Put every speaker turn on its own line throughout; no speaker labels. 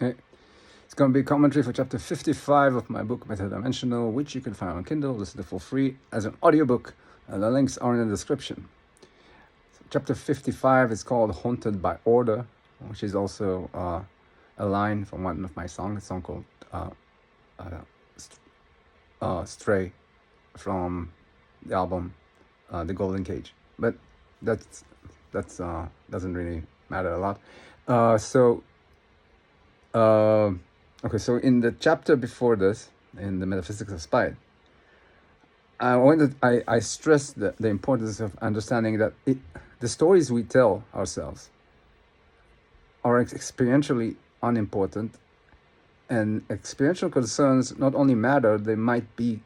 Okay. It's going to be a commentary for chapter 55 of my book, Metadimensional, which you can find on Kindle, listen to for free as an audiobook. The links are in the description. So chapter 55 is called Haunted by Order, which is also a line from one of my songs, a song called Stray, from the album The Golden Cage. But that's doesn't really matter a lot. Okay, so in the chapter before this, in the Metaphysics of Spite, I stressed the importance of understanding that the stories we tell ourselves are experientially unimportant, and experiential concerns not only matter, they might be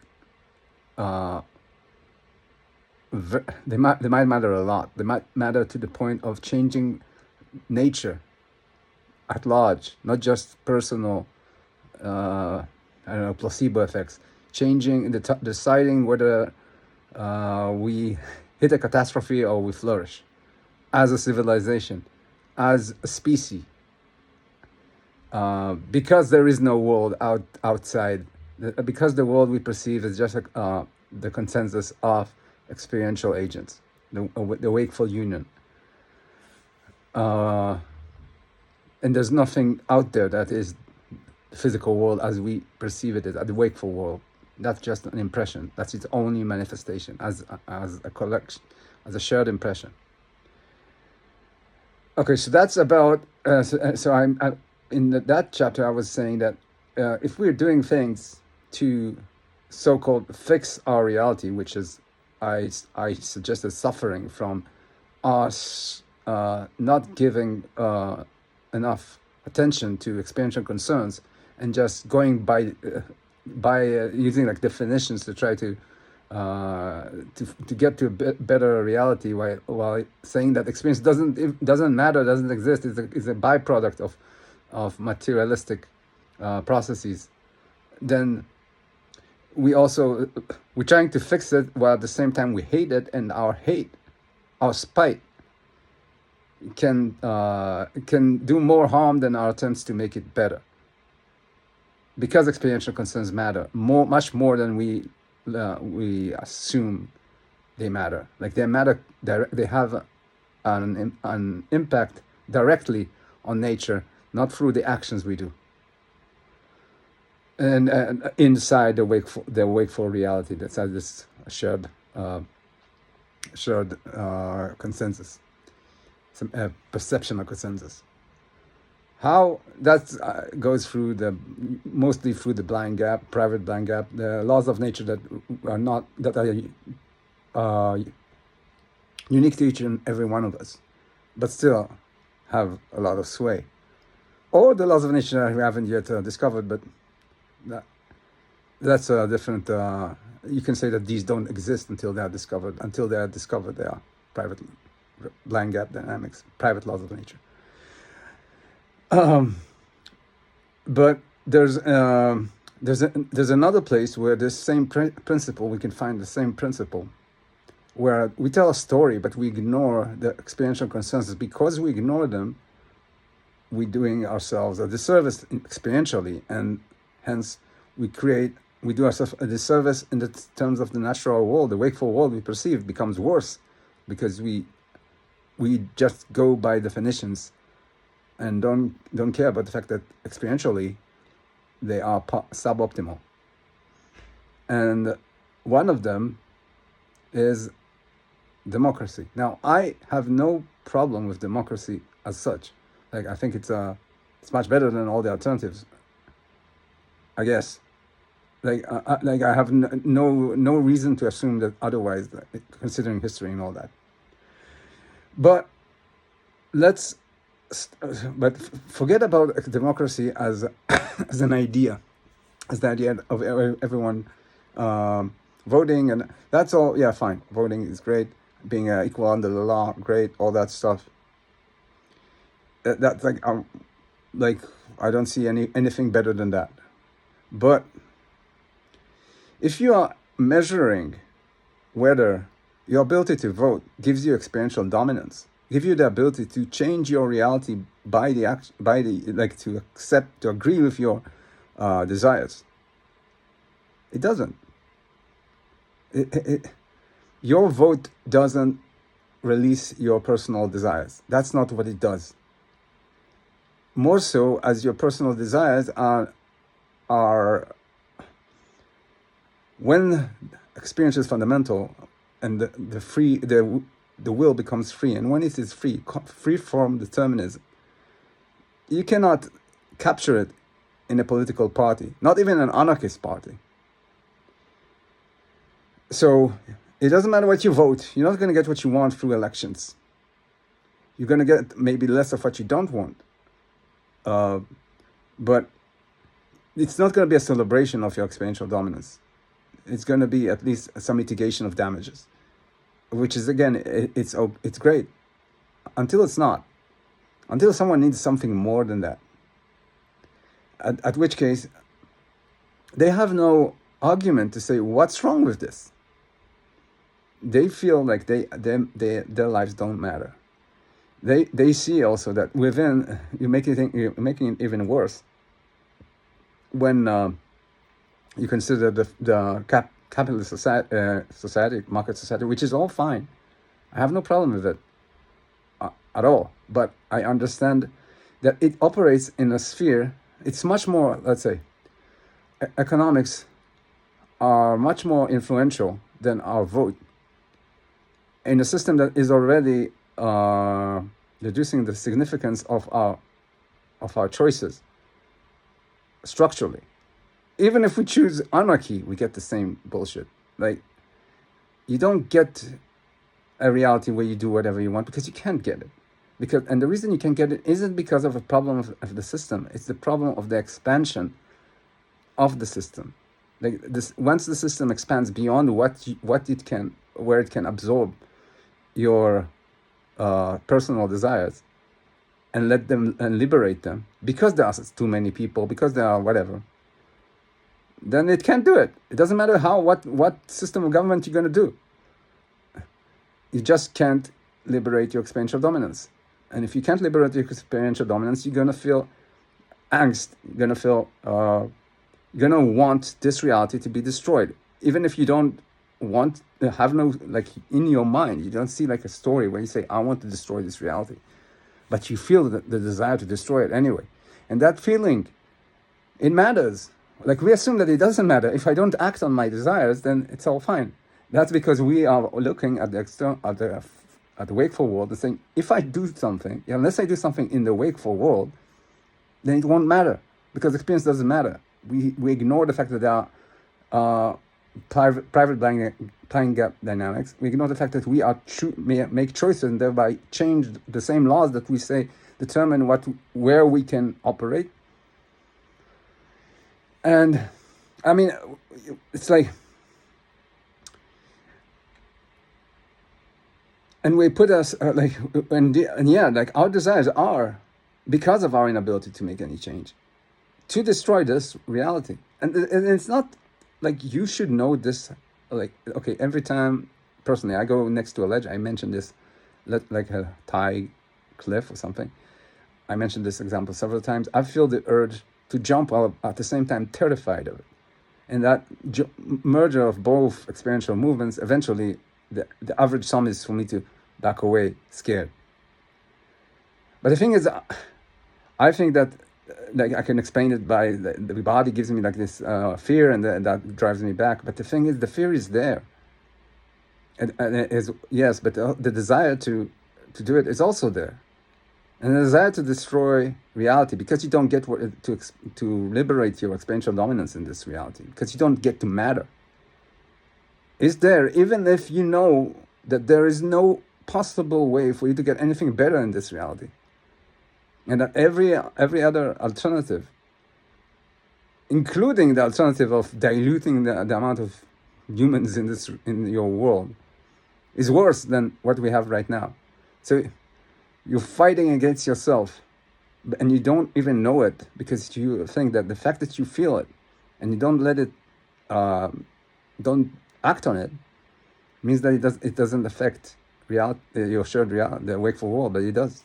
they might matter a lot. They might matter to the point of changing nature at large, not just personal placebo effects, changing deciding whether we hit a catastrophe or we flourish as a civilization, as a species, because there is no world outside, because the world we perceive is just the consensus of experiential agents, the wakeful union. And there's nothing out there that is the physical world as we perceive it, the wakeful world. That's just an impression. That's its only manifestation as a collection, as a shared impression. Okay, so that's about. I'm in that chapter. I was saying that if we're doing things to so-called fix our reality, which is I suggested suffering from us not giving enough attention to experiential concerns and just going by using like definitions to try to get to a better reality, while saying that experience doesn't matter, doesn't exist, is a byproduct of materialistic processes. Then we're trying to fix it while at the same time we hate it, and our spite can do more harm than our attempts to make it better, because experiential concerns matter much more than we assume they matter. Like they matter, they have an impact directly on nature, not through the actions we do, and inside the wakeful reality that's this shared consensus, some perceptional consensus. How that goes mostly through the blind gap, private blind gap, the laws of nature that are unique to each and every one of us, but still have a lot of sway, or the laws of nature that we haven't yet discovered, but that's a different. You can say that these don't exist until they are discovered. Until they are discovered, they are private blind gap dynamics, private laws of nature. But there's another place where this same principle, we can find the same principle, where we tell a story but we ignore the experiential consensus. Because we ignore them, we're doing ourselves a disservice experientially, and hence we do ourselves a disservice in the terms of the natural world. The wakeful world we perceive becomes worse because we just go by definitions and don't care about the fact that experientially they are suboptimal. And one of them is democracy. Now, I have no problem with democracy as such. Like, I think it's much better than all the alternatives, I guess. I have no reason to assume that otherwise, considering history and all that. But forget about democracy as as an idea, as the idea of everyone voting, and that's all. Yeah, fine. Voting is great. Being equal under the law, great. All that stuff. That's like I don't see anything better than that. But if you are measuring whether your ability to vote gives you experiential dominance, give you the ability to change your reality by the act, by the like to accept, to agree with your desires. It doesn't. Your vote doesn't release your personal desires. That's not what it does. More so, as your personal desires are when experience is fundamental, and the will becomes free, and when it is free from determinism, you cannot capture it in a political party, not even an anarchist party. So it doesn't matter what you vote, you're not going to get what you want through elections. You're going to get maybe less of what you don't want. But it's not going to be a celebration of your experiential dominance. It's going to be at least some mitigation of damages, which is, again, it's great until it's not. Until someone needs something more than that. At which case, they have no argument to say, what's wrong with this? They feel like their lives don't matter. They see also that within, you're making it even worse when you consider the capitalist society, market society, which is all fine. I have no problem with it at all. But I understand that it operates in a sphere. It's much more, let's say, economics are much more influential than our vote in a system that is already reducing the significance of our choices structurally. Even if we choose anarchy, we get the same bullshit. Like, you don't get a reality where you do whatever you want, because you can't get it. And the reason you can't get it isn't because of a problem of the system. It's the problem of the expansion of the system. Like this, once the system expands beyond where it can absorb your personal desires and let them and liberate them, because there are too many people, because there are whatever, then it can't do it. It doesn't matter what system of government you're going to do. You just can't liberate your experiential dominance. And if you can't liberate your experiential dominance, you're going to feel angst. You're going to want this reality to be destroyed. Even if you don't have no, like, in your mind, you don't see like a story where you say, I want to destroy this reality. But you feel the desire to destroy it anyway. And that feeling, it matters. Like, we assume that it doesn't matter. If I don't act on my desires, then it's all fine. That's because we are looking at the wakeful world and saying, if I do something, unless I do something in the wakeful world, then it won't matter, because experience doesn't matter. We ignore the fact that there are private playing gap dynamics. We ignore the fact that we are make choices and thereby change the same laws that we say determine where we can operate. And I mean, it's like, and we put us like our desires are because of our inability to make any change, to destroy this reality. And it's not like you should know this. Like, okay, every time personally I go next to a ledge, I mention this, like a Thai cliff or something. I mentioned this example several times. I feel the urge to jump while at the same time terrified of it. And that merger of both experiential movements, eventually the average sum is for me to back away scared. But the thing is, I think that like I can explain it by the body gives me like this fear, and that drives me back. But the thing is, the fear is there, and it is, yes, but the desire to do it is also there, and the desire to destroy reality, because you don't get to liberate your experiential dominance in this reality, because you don't get to matter, is there, even if you know that there is no possible way for you to get anything better in this reality. And that every other alternative, including the alternative of diluting the amount of humans in your world, is worse than what we have right now. So you're fighting against yourself, and you don't even know it, because you think that the fact that you feel it and you don't let it, don't act on it, means that it doesn't affect reality, your shared reality, the wakeful world, but it does.